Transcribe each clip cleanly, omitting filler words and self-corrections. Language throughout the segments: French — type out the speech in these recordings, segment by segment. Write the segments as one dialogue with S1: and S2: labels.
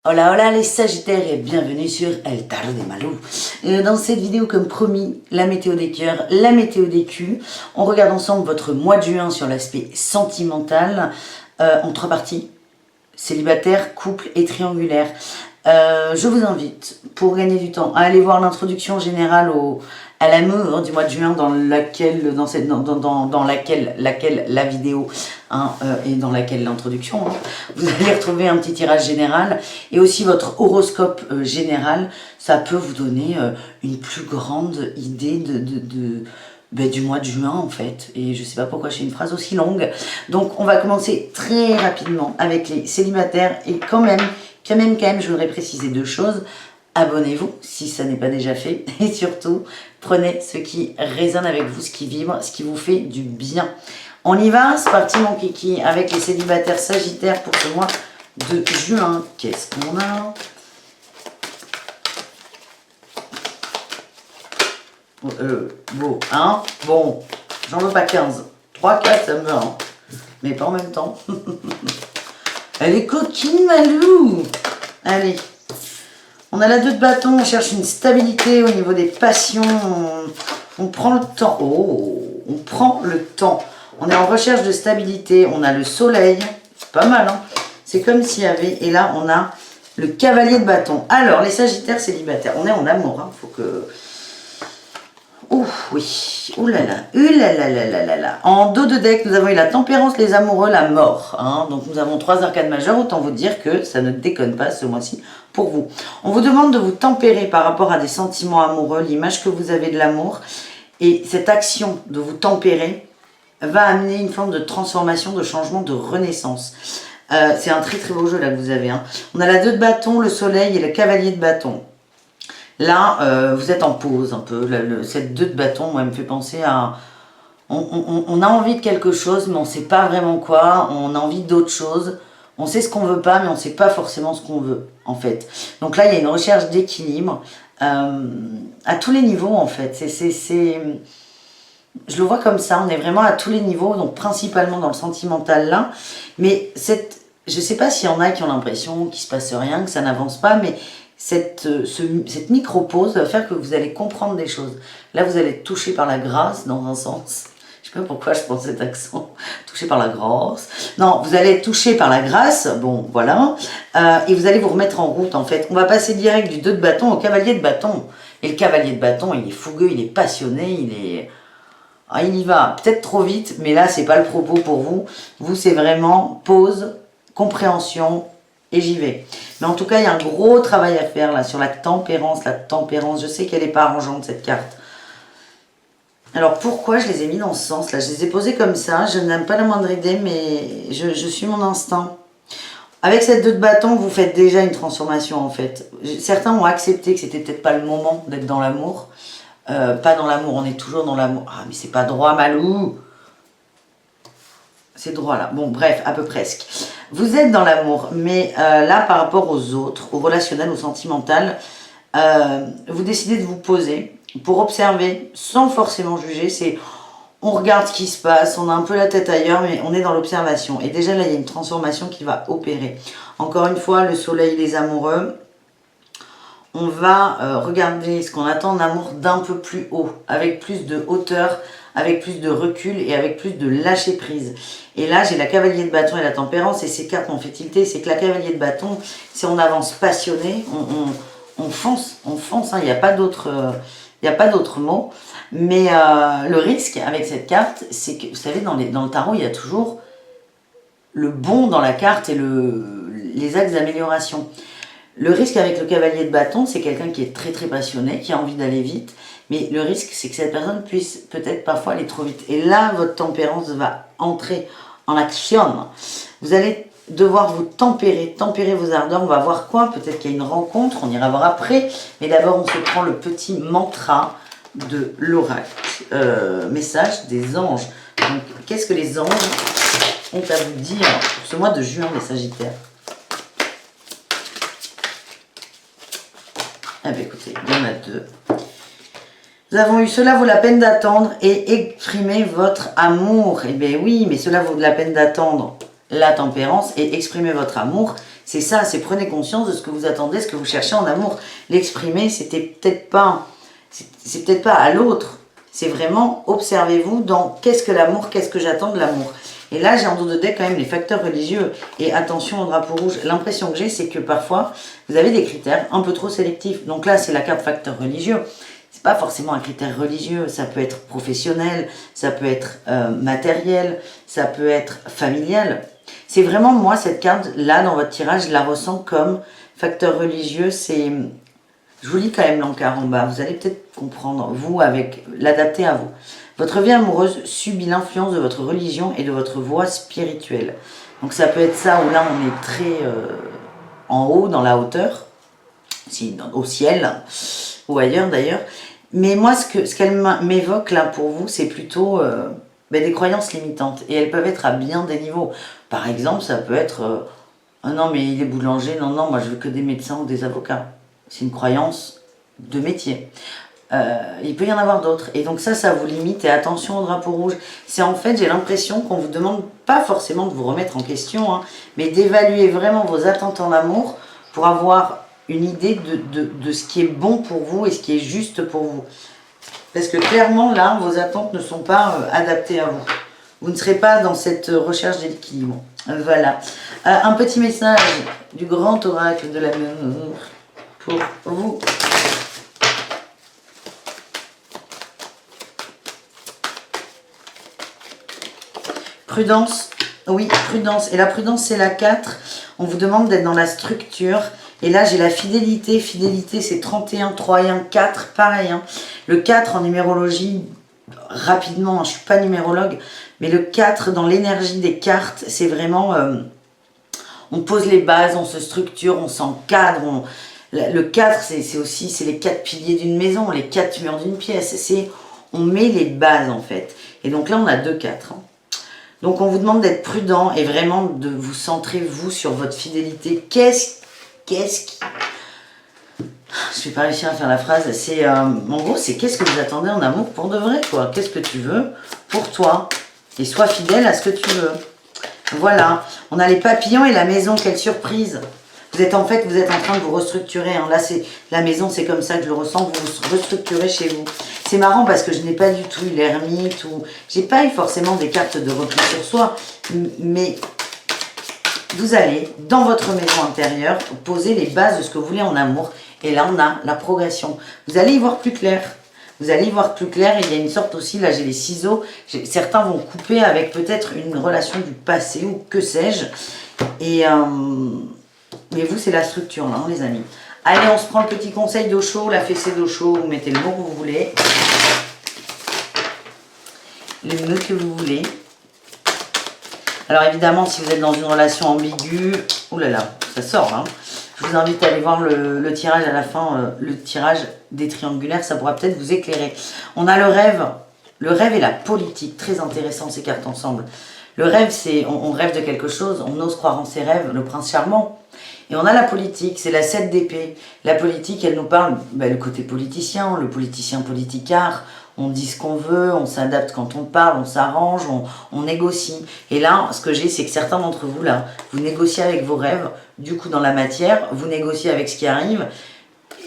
S1: Hola hola les Sagittaires et bienvenue sur El Tarot de Malou. Dans cette vidéo, comme promis, la météo des cœurs, la météo des culs. On regarde ensemble votre mois de juin sur l'aspect sentimental en 3 parties. Célibataire, couple et triangulaire. Je vous invite, pour gagner du temps, à aller voir l'introduction générale à l'amour du mois de juin dans laquelle la vidéo et dans laquelle l'introduction. Vous allez retrouver un petit tirage général et aussi votre horoscope général. Ça peut vous donner une plus grande idée du mois de juin en fait. Et je sais pas pourquoi j'ai une phrase aussi longue. Donc on va commencer très rapidement avec les célibataires et quand même, je voudrais préciser 2 choses. Abonnez-vous si ça n'est pas déjà fait et surtout prenez ce qui résonne avec vous, ce qui vibre, ce qui vous fait du bien. On y va, c'est parti mon kiki avec les célibataires sagittaires pour ce mois de juin. Qu'est-ce qu'on a? Bon, hein? Bon, j'en veux pas 15. 3, 4, ça me va, hein. Mais pas en même temps. Elle est coquine, Malou. Allez. On a la 2 de bâton, on cherche une stabilité au niveau des passions. On prend le temps. Oh, on prend le temps. On est en recherche de stabilité. On a le soleil. C'est pas mal, hein. C'est comme s'il y avait... Et là, on a le cavalier de bâton. Alors, les sagittaires célibataires. On est en amour, hein. Faut que... Ouh, oui. Ouh là là. En dos de deck, nous avons eu la tempérance, les amoureux, la mort. Hein. Donc, nous avons 3 arcades majeures. Autant vous dire que ça ne déconne pas ce mois-ci pour vous. On vous demande de vous tempérer par rapport à des sentiments amoureux, l'image que vous avez de l'amour. Et cette action de vous tempérer va amener une forme de transformation, de changement, de renaissance. C'est un très très beau jeu là que vous avez. Hein. On a la 2 de bâton, le soleil et le cavalier de bâton. Là, vous êtes en pause un peu. Cette 2 de bâton, moi, elle me fait penser à... On a envie de quelque chose, mais on ne sait pas vraiment quoi. On a envie d'autre chose. On sait ce qu'on veut pas, mais on ne sait pas forcément ce qu'on veut, en fait. Donc là, il y a une recherche d'équilibre à tous les niveaux, en fait. Je le vois comme ça. On est vraiment à tous les niveaux, donc principalement dans le sentimental, là. Mais je ne sais pas s'il y en a qui ont l'impression qu'il ne se passe rien, que ça n'avance pas, mais... Cette micro-pause va faire que vous allez comprendre des choses. Là, vous allez être touché par la grâce, dans un sens. Je ne sais pas pourquoi je prends cet accent. Touché par la grâce. Non, vous allez être touché par la grâce. Bon, voilà. Et vous allez vous remettre en route, en fait. On va passer direct du 2 de bâton au cavalier de bâton. Et le cavalier de bâton, il est fougueux, il est passionné, il y va peut-être trop vite, mais là, c'est pas le propos pour vous. Vous, c'est vraiment pause, compréhension, et j'y vais. Mais en tout cas, il y a un gros travail à faire là sur la tempérance. Je sais qu'elle n'est pas arrangeante cette carte. Alors pourquoi je les ai mis dans ce sens là? Je les ai posés comme ça. Je n'aime pas la moindre idée, mais je suis mon instinct. Avec cette 2 de bâton, vous faites déjà une transformation en fait. Certains ont accepté que c'était peut-être pas le moment d'être dans l'amour. Pas dans l'amour, on est toujours dans l'amour. Ah mais c'est pas droit, Malou. C'est droit là. Bon, bref, à peu presque. Vous êtes dans l'amour, mais là, par rapport aux autres, au relationnel, au sentimental, vous décidez de vous poser pour observer sans forcément juger. On regarde ce qui se passe, on a un peu la tête ailleurs, mais on est dans l'observation. Et déjà, là, il y a une transformation qui va opérer. Encore une fois, le soleil, les amoureux. On va regarder ce qu'on attend en amour d'un peu plus haut, avec plus de hauteur, avec plus de recul et avec plus de lâcher prise. Et là, j'ai la cavalier de bâton et la tempérance, et ces cartes m'ont fait tilter. C'est que la cavalier de bâton, c'est on avance passionné, on fonce, hein, il n'y a pas d'autre mot. Mais le risque avec cette carte, c'est que, vous savez, dans le tarot, il y a toujours le bon dans la carte et les axes d'amélioration. Le risque avec le cavalier de bâton, c'est quelqu'un qui est très très passionné, qui a envie d'aller vite, mais le risque, c'est que cette personne puisse peut-être parfois aller trop vite. Et là, votre tempérance va entrer en action. Vous allez devoir vous tempérer vos ardeurs. On va voir quoi? Peut-être qu'il y a une rencontre, on ira voir après. Mais d'abord, on se prend le petit mantra de l'oracle. Message des anges. Donc, qu'est-ce que les anges ont à vous dire pour ce mois de juin, les Sagittaires? Ah ben écoutez, il y en a 2. Nous avons eu cela vaut la peine d'attendre et exprimer votre amour. Eh bien oui, mais cela vaut la peine d'attendre la tempérance et exprimer votre amour. C'est ça, c'est prenez conscience de ce que vous attendez, ce que vous cherchez en amour. L'exprimer, c'était peut-être pas, c'est peut-être pas à l'autre. C'est vraiment, observez-vous dans qu'est-ce que l'amour, qu'est-ce que j'attends de l'amour. Et là, j'ai en dos de deck quand même les facteurs religieux. Et attention au drapeau rouge. L'impression que j'ai, c'est que parfois, vous avez des critères un peu trop sélectifs. Donc là, c'est la carte facteur religieux. C'est pas forcément un critère religieux. Ça peut être professionnel, ça peut être matériel, ça peut être familial. C'est vraiment, moi, cette carte, là, dans votre tirage, je la ressens comme facteur religieux. C'est... Je vous lis quand même l'encart en bas. Vous allez peut-être comprendre, vous, avec l'adapter à vous. Votre vie amoureuse subit l'influence de votre religion et de votre voie spirituelle. Donc ça peut être ça où là on est très en haut, dans la hauteur, au ciel, ou ailleurs d'ailleurs. Mais moi ce qu'elle m'évoque là pour vous, c'est plutôt des croyances limitantes. Et elles peuvent être à bien des niveaux. Par exemple, ça peut être ah non mais il est boulanger, non, non, moi je veux que des médecins ou des avocats. C'est une croyance de métier. Il peut y en avoir d'autres. Et donc ça vous limite. Et attention au drapeau rouge. C'est en fait, j'ai l'impression qu'on vous demande pas forcément de vous remettre en question, hein, mais d'évaluer vraiment vos attentes en amour pour avoir une idée de ce qui est bon pour vous et ce qui est juste pour vous. Parce que clairement, là, vos attentes ne sont pas adaptées à vous. Vous ne serez pas dans cette recherche d'équilibre. Voilà. Un petit message du grand oracle de l'amour pour vous. Prudence, oui, prudence. Et la prudence, c'est la 4. On vous demande d'être dans la structure. Et là, j'ai la fidélité. Fidélité, c'est 31, 3 et 1, 4. Pareil, hein. Le 4 en numérologie, rapidement, je ne suis pas numérologue, mais le 4 dans l'énergie des cartes, c'est vraiment... on pose les bases, on se structure, on s'encadre. Le 4, c'est aussi les 4 piliers d'une maison, les 4 murs d'une pièce. On met les bases, en fait. Et donc là, on a 2 4. Hein. Donc on vous demande d'être prudent et vraiment de vous centrer, vous, sur votre fidélité. Qu'est-ce qui... Je vais pas réussir à faire la phrase. C'est en gros, c'est qu'est-ce que vous attendez en amour pour de vrai, quoi. Qu'est-ce que tu veux pour toi. Et sois fidèle à ce que tu veux. Voilà. On a les papillons et la maison. Quelle surprise. Vous êtes en train de vous restructurer. Hein. Là, c'est la maison, c'est comme ça que je le ressens. Vous vous restructurez chez vous. C'est marrant parce que je n'ai pas du tout eu l'ermite ou... J'ai pas eu forcément des cartes de repli sur soi. Mais vous allez, dans votre maison intérieure, poser les bases de ce que vous voulez en amour. Et là, on a la progression. Vous allez y voir plus clair. Vous allez y voir plus clair. Et il y a une sorte aussi, là, j'ai les ciseaux. Certains vont couper avec peut-être une relation du passé ou que sais-je. Et... mais vous, c'est la structure, là, hein, les amis. Allez, on se prend le petit conseil d'eau chaud, la fessée d'eau chaud. Vous mettez le mot que vous voulez. Le nœud que vous voulez. Alors, évidemment, si vous êtes dans une relation ambiguë... Ouh là là, ça sort, hein. Je vous invite à aller voir le tirage à la fin, le tirage des triangulaires. Ça pourra peut-être vous éclairer. On a le rêve. Le rêve et la politique. Très intéressant, ces cartes ensemble. Le rêve, c'est... On rêve de quelque chose. On ose croire en ses rêves. Le prince charmant. Et on a la politique, c'est la 7 d'épée. La politique, elle nous parle, le côté politicien, le politicien politicard. On dit ce qu'on veut, on s'adapte quand on parle, on s'arrange, on négocie. Et là, ce que j'ai, c'est que certains d'entre vous, là, vous négociez avec vos rêves. Du coup, dans la matière, vous négociez avec ce qui arrive.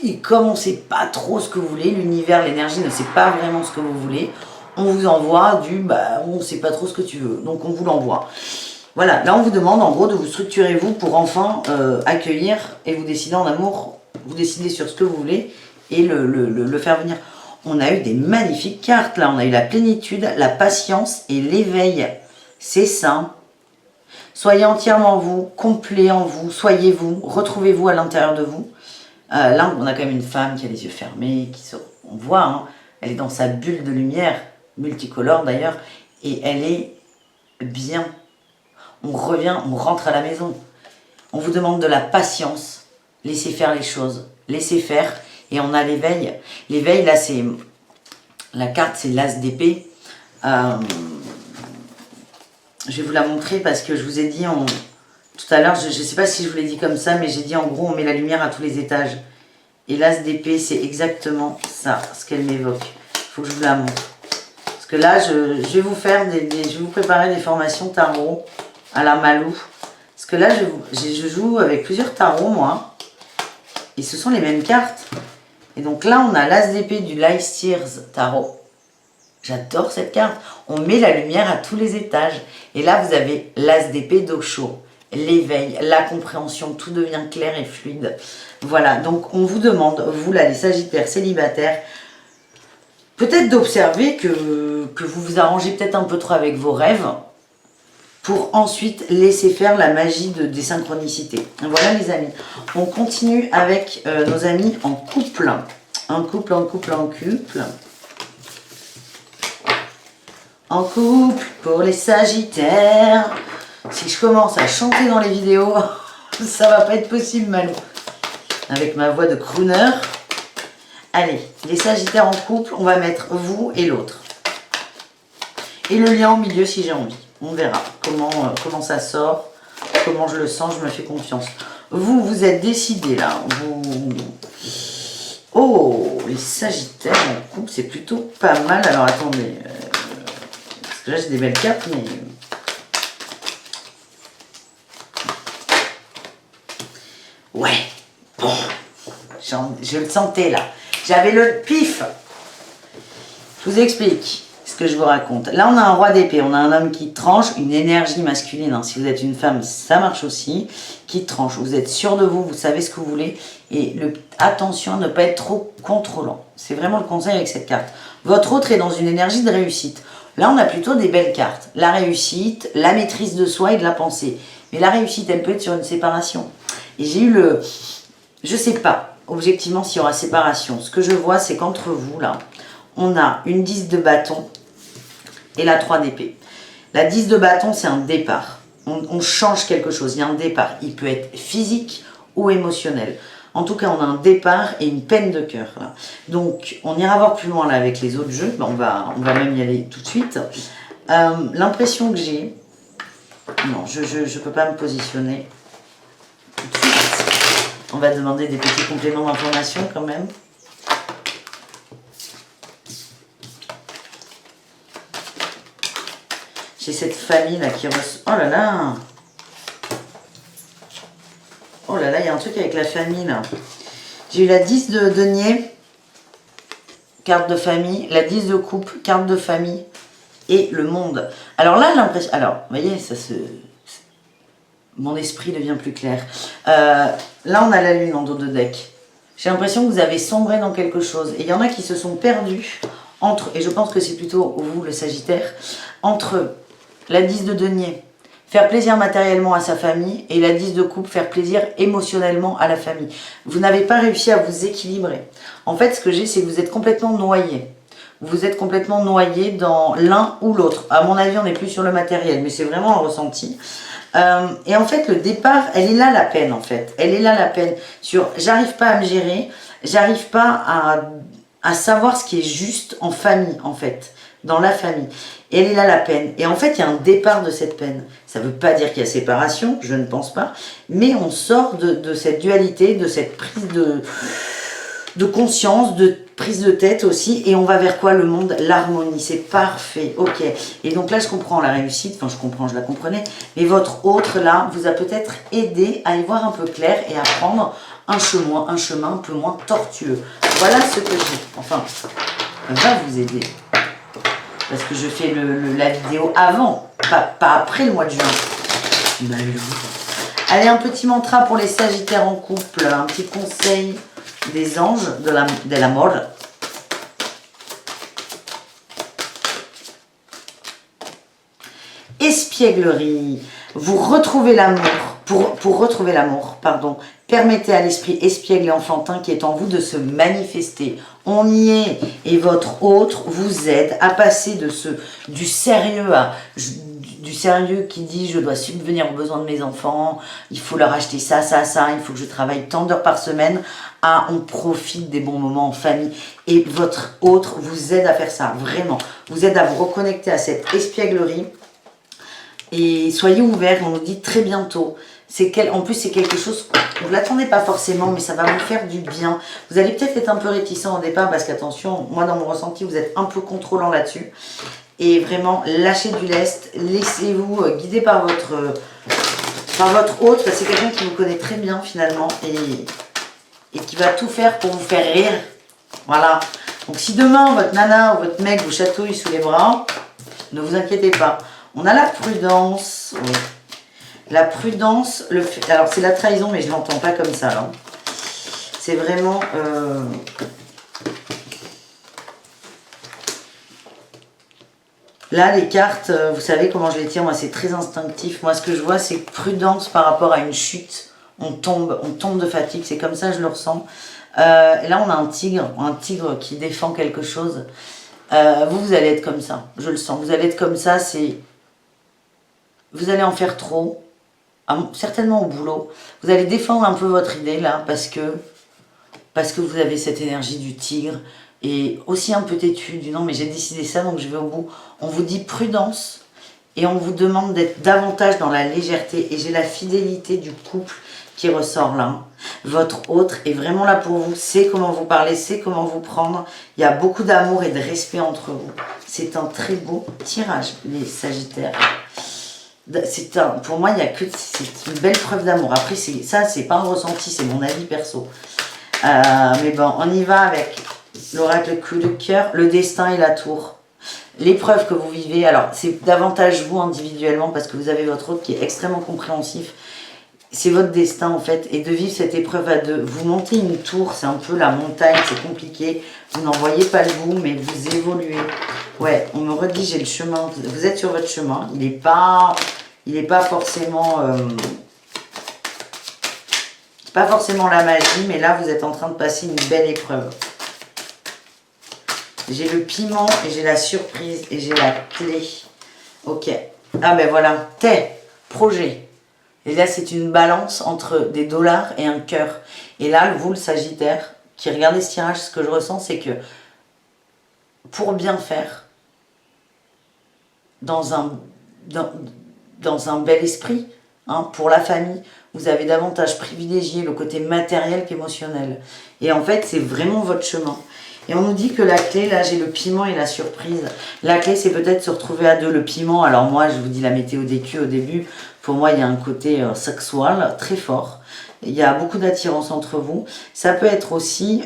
S1: Et comme on ne sait pas trop ce que vous voulez, l'univers, l'énergie ne sait pas vraiment ce que vous voulez, on vous envoie on ne sait pas trop ce que tu veux. Donc, on vous l'envoie. Voilà, là on vous demande en gros de vous structurer vous pour enfin accueillir et vous décider en amour, vous décidez sur ce que vous voulez et le faire venir. On a eu des magnifiques cartes là, on a eu la plénitude, la patience et l'éveil. C'est ça. Soyez entièrement vous, complet en vous, soyez vous, retrouvez-vous à l'intérieur de vous. Là on a quand même une femme qui a les yeux fermés, on voit, hein, elle est dans sa bulle de lumière, multicolore d'ailleurs, et elle est bien. On revient, on rentre à la maison. On vous demande de la patience. Laissez faire les choses. Laissez faire. Et on a l'éveil. L'éveil, là, c'est... La carte, c'est l'as d'épée. Je vais vous la montrer parce que je vous ai dit... Tout à l'heure, je ne sais pas si je vous l'ai dit comme ça, mais j'ai dit en gros, on met la lumière à tous les étages. Et l'as d'épée, c'est exactement ça, ce qu'elle m'évoque. Il faut que je vous la montre. Parce que là, je vais vous faire je vais vous préparer des formations tarot à la Malou, Parce que là, je joue avec plusieurs tarots, moi. Et ce sont les mêmes cartes. Et donc là, on a l'As d'épée du Light Tears Tarot. J'adore cette carte. On met la lumière à tous les étages. Et là, vous avez l'As d'épée d'Osho. L'éveil, la compréhension, tout devient clair et fluide. Voilà, donc on vous demande, vous là, les Sagittaires célibataires, peut-être d'observer que vous vous arrangez peut-être un peu trop avec vos rêves pour ensuite laisser faire la magie des synchronicités. Voilà les amis. On continue avec nos amis en couple. En couple. En couple pour les Sagittaires. Si je commence à chanter dans les vidéos, ça va pas être possible, Malou. Avec ma voix de crooner. Allez, les Sagittaires en couple, on va mettre vous et l'autre. Et le lien au milieu si j'ai envie. On verra comment ça sort, comment je le sens, je me fais confiance. Vous êtes décidés là. Oh, les Sagittaires en couple, c'est plutôt pas mal. Alors attendez, parce que là j'ai des belles cartes, mais... Ouais, bon, je le sentais là. J'avais le pif. Je vous explique ce que je vous raconte. Là, on a un roi d'épée, on a un homme qui tranche, une énergie masculine. Hein. Si vous êtes une femme, ça marche aussi. Qui tranche. Vous êtes sûr de vous, vous savez ce que vous voulez. Et attention à ne pas être trop contrôlant. C'est vraiment le conseil avec cette carte. Votre autre est dans une énergie de réussite. Là, on a plutôt des belles cartes. La réussite, la maîtrise de soi et de la pensée. Mais la réussite, elle peut être sur une séparation. Et j'ai eu je sais pas, objectivement, s'il y aura séparation. Ce que je vois, c'est qu'entre vous, là, on a une 10 de bâton et la 3 d'épée. La 10 de bâton, c'est un départ. On change quelque chose, il y a un départ. Il peut être physique ou émotionnel. En tout cas, on a un départ et une peine de cœur. Là. Donc, on ira voir plus loin là avec les autres jeux. On va même y aller tout de suite. L'impression que j'ai... Non, je ne peux pas me positionner tout de suite. On va demander des petits compléments d'information quand même. J'ai cette famille là qui reçoit... Oh là là! Oh là là, il y a un truc avec la famille là. J'ai eu la 10 de denier, carte de famille, la 10 de coupe, carte de famille et le monde. Alors là, l'impression... Alors, vous voyez, ça se... Mon esprit devient plus clair. Là, on a la lune en dos de deck. J'ai l'impression que vous avez sombré dans quelque chose. Et il y en a qui se sont perdus entre, et je pense que c'est plutôt vous, le Sagittaire, entre la 10 de denier, faire plaisir matériellement à sa famille, et la 10 de coupe, faire plaisir émotionnellement à la famille. Vous n'avez pas réussi à vous équilibrer. En fait, ce que j'ai, c'est que vous êtes complètement noyé. Vous êtes complètement noyé dans l'un ou l'autre. À mon avis, on n'est plus sur le matériel, mais c'est vraiment un ressenti. Et en fait, le départ, elle est là la peine, en fait. Elle est là la peine sur j'arrive pas à me gérer, j'arrive pas à savoir ce qui est juste en famille, en fait, dans la famille. Et elle est là la peine. Et en fait, il y a un départ de cette peine. Ça ne veut pas dire qu'il y a séparation, je ne pense pas, mais on sort de cette dualité, de cette prise de conscience, de prise de tête aussi, et on va vers quoi? Le monde, l'harmonie, c'est parfait, ok. Et donc là, je comprends la réussite, enfin je la comprenais, mais votre autre là vous a peut-être aidé à y voir un peu clair et à prendre un chemin un peu moins tortueux. Voilà ce que j'ai, enfin, va vous aider. Parce que je fais la vidéo avant, pas après le mois de juin. Allez, un petit mantra pour les Sagittaires en couple, un petit conseil des anges de l'amour. Espièglerie, vous retrouvez l'amour, pour retrouver l'amour, pardon, permettez à l'esprit espiègle et enfantin qui est en vous de se manifester. On y est, et votre autre vous aide à passer du sérieux du sérieux qui dit je dois subvenir aux besoins de mes enfants, il faut leur acheter ça, il faut que je travaille tant d'heures par semaine, on profite des bons moments en famille. Et votre autre vous aide à faire ça, vraiment. Vous aide à vous reconnecter à cette espièglerie. Et soyez ouverts, on nous dit très bientôt. En plus, c'est quelque chose, vous ne l'attendez pas forcément, mais ça va vous faire du bien. Vous allez peut-être être un peu réticent au départ, parce qu'attention, moi dans mon ressenti, vous êtes un peu contrôlant là-dessus. Et vraiment, lâchez du lest, laissez-vous guider par Enfin, votre autre, c'est quelqu'un qui vous connaît très bien finalement et qui va tout faire pour vous faire rire. Voilà. Donc si demain votre nana ou votre mec vous chatouille sous les bras, ne vous inquiétez pas. On a la prudence. Oui. La prudence, alors c'est la trahison, mais je ne l'entends pas comme ça. C'est vraiment... Là, les cartes, vous savez comment je les tire, moi c'est très instinctif. Moi ce que je vois, c'est prudence par rapport à une chute. On tombe de fatigue, c'est comme ça je le ressens. Et là, on a un tigre qui défend quelque chose. Vous allez être comme ça, je le sens. Vous allez être comme ça, vous allez en faire trop. Certainement au boulot, vous allez défendre un peu votre idée là parce que vous avez cette énergie du tigre et aussi un peu têtu du non mais j'ai décidé ça donc je vais au bout. On vous dit prudence et on vous demande d'être davantage dans la légèreté et j'ai la fidélité du couple qui ressort là. Votre autre est vraiment là pour vous, sait comment vous parler, sait comment vous prendre. Il y a beaucoup d'amour et de respect entre vous. C'est un très beau tirage les Sagittaires. Pour moi, c'est une belle preuve d'amour. Après, ça, c'est pas un ressenti, c'est mon avis perso. Mais bon, on y va avec l'oracle coup de cœur, le destin et la tour. L'épreuve que vous vivez, alors c'est davantage vous individuellement parce que vous avez votre autre qui est extrêmement compréhensif. C'est votre destin en fait, et de vivre cette épreuve à deux. Vous montez une tour, c'est un peu la montagne, c'est compliqué. Vous n'en voyez pas le bout, mais vous évoluez. Ouais, on me redit, j'ai le chemin. Vous êtes sur votre chemin. Il n'est pas forcément... pas forcément la magie, mais là, vous êtes en train de passer une belle épreuve. J'ai le piment, et j'ai la surprise, et j'ai la clé. Ok. Ah ben voilà, projet. Et là, c'est une balance entre des dollars et un cœur. Et là, vous, le Sagittaire, qui regardez ce tirage, ce que je ressens, c'est que pour bien faire, dans un bel esprit, hein, pour la famille, vous avez davantage privilégié le côté matériel qu'émotionnel. Et en fait, c'est vraiment votre chemin. Et on nous dit que la clé, là, j'ai le piment et la surprise. La clé, c'est peut-être se retrouver à deux. Le piment, alors moi, je vous dis la météo des culs au début. Pour moi, il y a un côté sexuel très fort. Il y a beaucoup d'attirance entre vous. Ça peut être aussi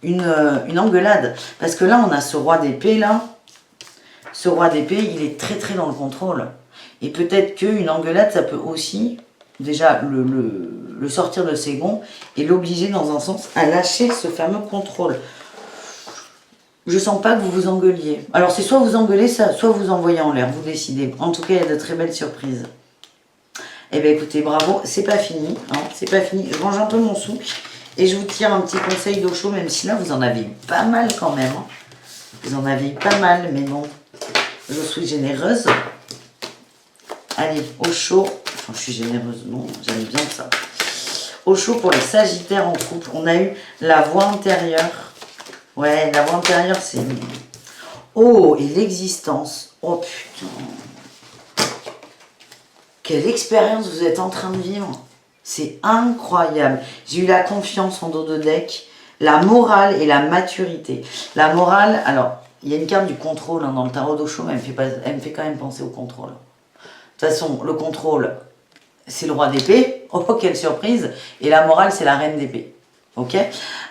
S1: une engueulade. Parce que là, on a ce roi d'épée, là. Ce roi d'épée, il est très, très dans le contrôle. Et peut-être qu'une engueulade, ça peut aussi, déjà, le sortir de ses gonds et l'obliger, dans un sens, à lâcher ce fameux contrôle. Je sens pas que vous vous engueuliez. Alors, c'est soit vous engueulez, soit vous envoyez en l'air. Vous décidez. En tout cas, il y a de très belles surprises. Eh bien, écoutez, bravo. C'est pas fini. Hein, c'est pas fini. Je mange un peu mon souk. Et je vous tire un petit conseil d'eau chaud, même si là, vous en avez eu pas mal quand même. Hein. Vous en avez eu pas mal, mais bon, je suis généreuse. Allez, au chaud. Enfin, je suis généreuse, non, j'aime bien ça. Au chaud pour les Sagittaires en couple, on a eu la voix intérieure. Ouais, la voix intérieure, c'est... Oh, et l'existence. Oh, putain. Quelle expérience vous êtes en train de vivre. C'est incroyable. J'ai eu la confiance en dos de deck, la morale et la maturité. La morale, alors, il y a une carte du contrôle hein, dans le tarot d'Osho, mais elle me fait quand même penser au contrôle. De toute façon, le contrôle, c'est le roi d'épée. Oh, quelle surprise. Et la morale, c'est la reine d'épée. Ok,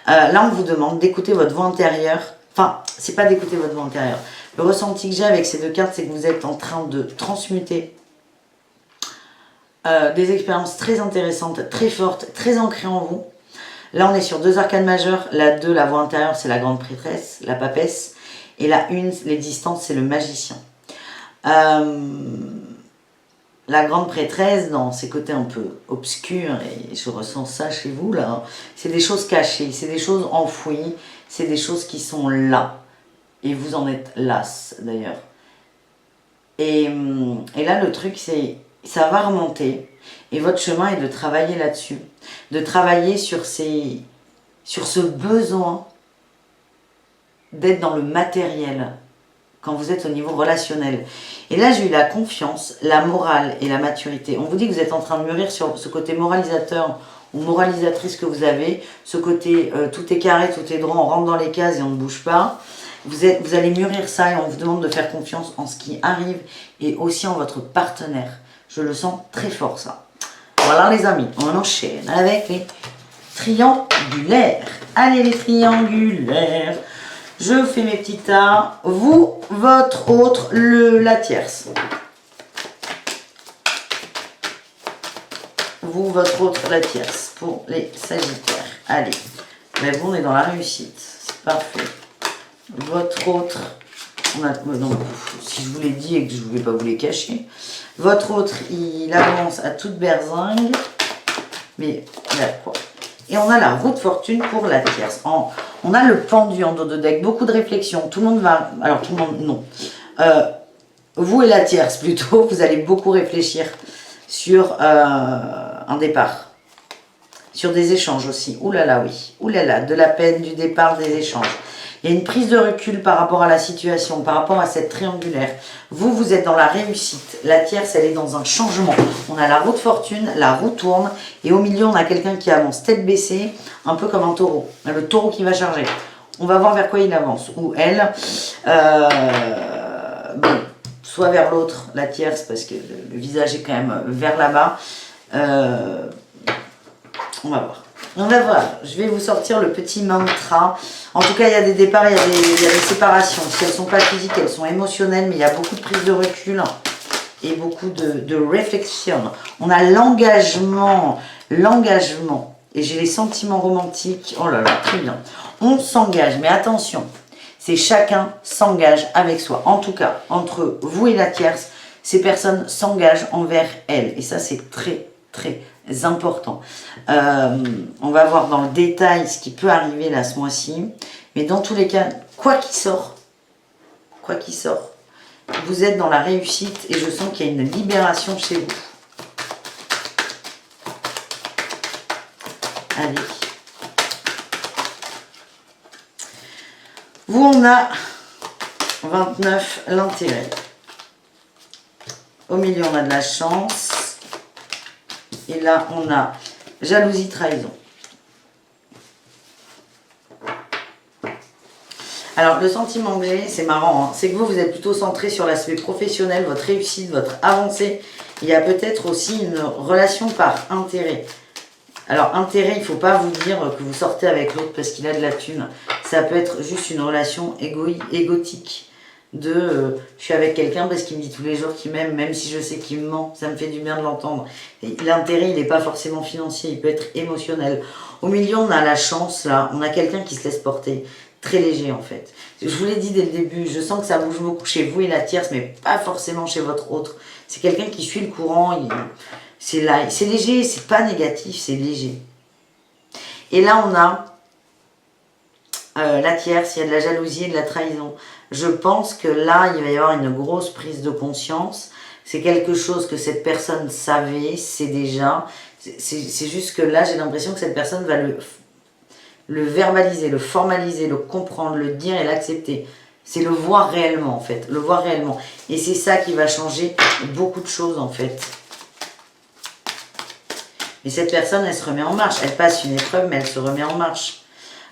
S1: là, on vous demande d'écouter votre voix intérieure. Enfin, c'est pas d'écouter votre voix intérieure. Le ressenti que j'ai avec ces deux cartes, c'est que vous êtes en train de transmuter des expériences très intéressantes, très fortes, très ancrées en vous. Là, on est sur deux arcanes majeures. La 2, la voix intérieure, c'est la grande prêtresse, la papesse. Et la 1, l'existence, c'est le magicien. La grande prêtresse, dans ses côtés un peu obscurs, et je ressens ça chez vous, là, c'est des choses cachées, c'est des choses enfouies, c'est des choses qui sont là. Et vous en êtes las, d'ailleurs. Et là, le truc, c'est, ça va remonter, et votre chemin est de travailler là-dessus, de travailler sur ce besoin d'être dans le matériel, quand vous êtes au niveau relationnel. Et là, j'ai eu la confiance, la morale et la maturité. On vous dit que vous êtes en train de mûrir sur ce côté moralisateur ou moralisatrice que vous avez, ce côté tout est carré, tout est droit, on rentre dans les cases et on ne bouge pas. Vous allez mûrir ça et on vous demande de faire confiance en ce qui arrive et aussi en votre partenaire. Je le sens très fort, ça. Voilà les amis, on enchaîne avec les triangulaires. Allez les triangulaires. Je fais mes petits tas. Vous, votre autre, la tierce. Vous, votre autre, la tierce. Pour les sagittaires. Allez. Mais bon, on est dans la réussite. C'est parfait. Votre autre. Non, si je vous l'ai dit et que je ne voulais pas vous les cacher. Votre autre, il avance à toute berzingue. Mais là, quoi. Et on a la roue de fortune pour la tierce. On a le pendu en dos de deck. Beaucoup de réflexions. Tout le monde va... Alors, tout le monde, non. Vous et la tierce, plutôt, vous allez beaucoup réfléchir sur un départ. Sur des échanges aussi. Ouh là là, oui. Ouh là là, de la peine, du départ, des échanges. Il y a une prise de recul par rapport à la situation, par rapport à cette triangulaire. Vous, vous êtes dans la réussite. La tierce, elle est dans un changement. On a la roue de fortune, la roue tourne. Et au milieu, on a quelqu'un qui avance tête baissée, un peu comme un taureau. Le taureau qui va charger. On va voir vers quoi il avance. Ou elle. Bon, soit vers l'autre, la tierce, parce que le visage est quand même vers là-bas. On va voir. On va voir. Je vais vous sortir le petit mantra. En tout cas, il y a des départs, il y a des séparations. Si elles ne sont pas physiques, elles sont émotionnelles, mais il y a beaucoup de prise de recul et beaucoup de réflexion. On a l'engagement. L'engagement. Et j'ai les sentiments romantiques. Oh là là, très bien. On s'engage, mais attention. C'est chacun s'engage avec soi. En tout cas, entre vous et la tierce, ces personnes s'engagent envers elles. Et ça, c'est très, très important. On va voir dans le détail ce qui peut arriver là ce mois-ci. Mais dans tous les cas, quoi qu'il sort, vous êtes dans la réussite et je sens qu'il y a une libération chez vous. Allez. Vous, on a 29, l'intérêt. Au milieu, on a de la chance. Et là, on a jalousie, trahison. Alors, le sentiment que j'ai, c'est marrant, hein, c'est que vous êtes plutôt centré sur l'aspect professionnel, votre réussite, votre avancée. Il y a peut-être aussi une relation par intérêt. Alors, intérêt, il ne faut pas vous dire que vous sortez avec l'autre parce qu'il a de la thune. Ça peut être juste une relation égotique. Je suis avec quelqu'un parce qu'il me dit tous les jours qu'il m'aime, même si je sais qu'il me ment, ça me fait du bien de l'entendre. L'intérêt, il n'est pas forcément financier, il peut être émotionnel. Au milieu, on a la chance, là, on a quelqu'un qui se laisse porter, très léger en fait. Je vous l'ai dit dès le début, je sens que ça bouge beaucoup chez vous et la tierce, mais pas forcément chez votre autre. C'est quelqu'un qui suit le courant, c'est là, c'est léger, c'est pas négatif, c'est léger. Et là, on a la tierce, il y a de la jalousie et de la trahison. Je pense que là, il va y avoir une grosse prise de conscience. C'est quelque chose que cette personne savait, c'est déjà. C'est juste que là, j'ai l'impression que cette personne va le verbaliser, le formaliser, le comprendre, le dire et l'accepter. C'est le voir réellement, en fait. Le voir réellement. Et c'est ça qui va changer beaucoup de choses, en fait. Mais cette personne, elle se remet en marche. Elle passe une épreuve, mais elle se remet en marche.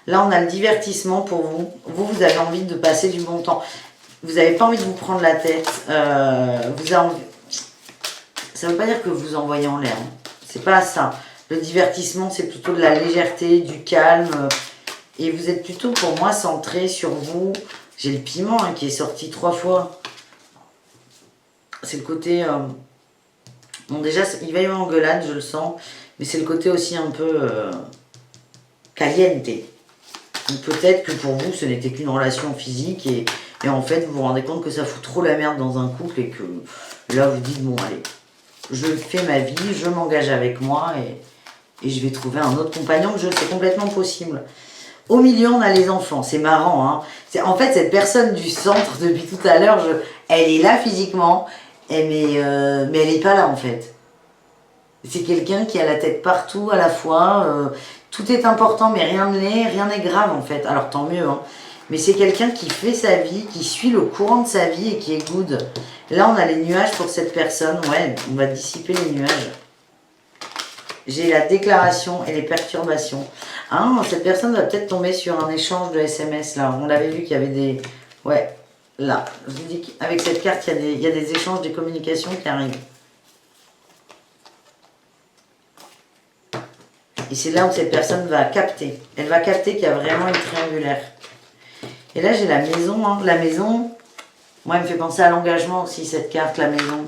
S1: Là, on a le divertissement pour vous. Vous avez envie de passer du bon temps. Vous n'avez pas envie de vous prendre la tête. Vous avez envie... Ça ne veut pas dire que vous envoyez en l'air. Hein. C'est pas ça. Le divertissement, c'est plutôt de la légèreté, du calme. Et vous êtes plutôt, pour moi, centré sur vous. J'ai le piment hein, qui est sorti 3 fois. C'est le côté... Bon, déjà, il va y avoir engueulade, je le sens. Mais c'est le côté aussi un peu... caliente. Peut-être que pour vous, ce n'était qu'une relation physique et en fait, vous vous rendez compte que ça fout trop la merde dans un couple et que là, vous dites, bon, allez, je fais ma vie, je m'engage avec moi et je vais trouver un autre compagnon, c'est complètement possible. Au milieu, on a les enfants, c'est marrant. Hein. En fait, cette personne du centre, depuis tout à l'heure, elle est là physiquement, mais elle n'est pas là, en fait. C'est quelqu'un qui a la tête partout à la fois. Tout est important, mais rien n'est grave en fait. Alors tant mieux, hein. Mais c'est quelqu'un qui fait sa vie, qui suit le courant de sa vie et qui est good. Là, on a les nuages pour cette personne. Ouais, on va dissiper les nuages. J'ai la déclaration et les perturbations. Ah, cette personne va peut-être tomber sur un échange de SMS là. On l'avait vu qu'il y avait des... Ouais, là. Je vous dis qu'avec cette carte, il y a des échanges, des communications qui arrivent. Et c'est là où cette personne va capter. Elle va capter qu'il y a vraiment une triangulaire. Et là, j'ai la maison. Hein. La maison, moi, elle me fait penser à l'engagement aussi, cette carte, la maison.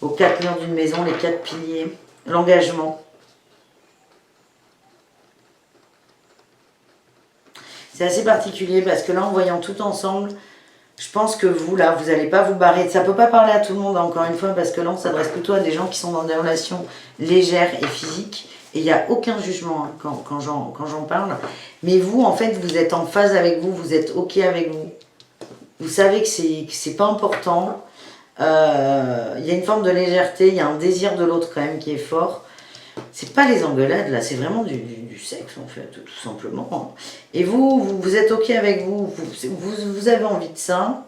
S1: Aux 4 murs d'une maison, les 4 piliers. L'engagement. C'est assez particulier parce que là, en voyant tout ensemble, je pense que vous, là, vous n'allez pas vous barrer. Ça ne peut pas parler à tout le monde, encore une fois, parce que là, on s'adresse plutôt à des gens qui sont dans des relations légères et physiques. Et il n'y a aucun jugement hein, quand j'en parle. Mais vous, en fait, vous êtes en phase avec vous, vous êtes OK avec vous. Vous savez que c'est pas important. Il y a une forme de légèreté, il y a un désir de l'autre quand même qui est fort. C'est pas les engueulades là, c'est vraiment du sexe en fait, tout simplement. Hein. Et vous êtes OK avec vous avez envie de ça.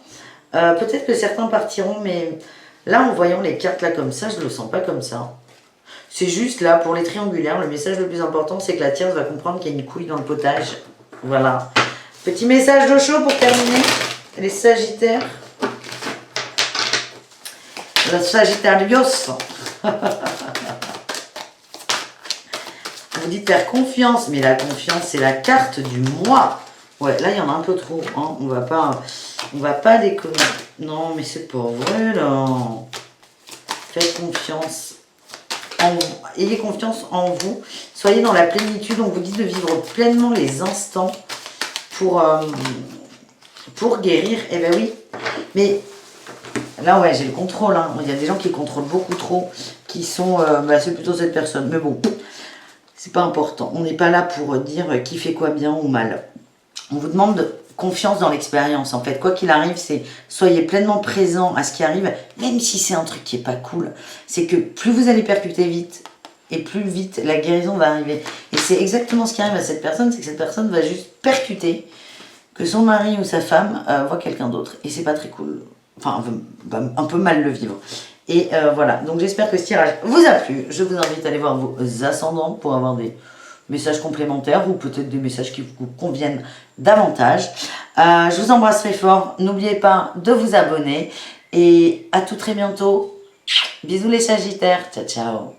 S1: Peut-être que certains partiront, mais là en voyant les cartes là comme ça, je ne le sens pas comme ça. C'est juste là, pour les triangulaires, le message le plus important, c'est que la tierce va comprendre qu'il y a une couille dans le potage. Voilà. Petit message de chaud pour terminer. Les Sagittaires. Le Sagittarios. Vous dites faire confiance, mais la confiance, c'est la carte du mois. Ouais, là, il y en a un peu trop. Hein. On va pas déconner. Non, mais c'est pas vrai, là. Faites confiance. Ayez confiance en vous. Soyez dans la plénitude. On vous dit de vivre pleinement les instants pour guérir. Eh ben oui. Mais là, ouais, j'ai le contrôle. Hein. Il y a des gens qui contrôlent beaucoup trop, qui sont... c'est plutôt cette personne. Mais bon, c'est pas important. On n'est pas là pour dire qui fait quoi bien ou mal. On vous demande de confiance dans l'expérience. En fait, quoi qu'il arrive, c'est soyez pleinement présent à ce qui arrive, même si c'est un truc qui est pas cool. C'est que plus vous allez percuter vite, et plus vite la guérison va arriver. Et c'est exactement ce qui arrive à cette personne, c'est que cette personne va juste percuter que son mari ou sa femme voit quelqu'un d'autre. Et c'est pas très cool. Enfin, va un peu mal le vivre. Et voilà, donc j'espère que ce tirage vous a plu. Je vous invite à aller voir vos ascendants pour avoir des messages complémentaires ou peut-être des messages qui vous conviennent davantage. Je vous embrasse très fort. N'oubliez pas de vous abonner et à tout très bientôt. Bisous les Sagittaires. Ciao, ciao.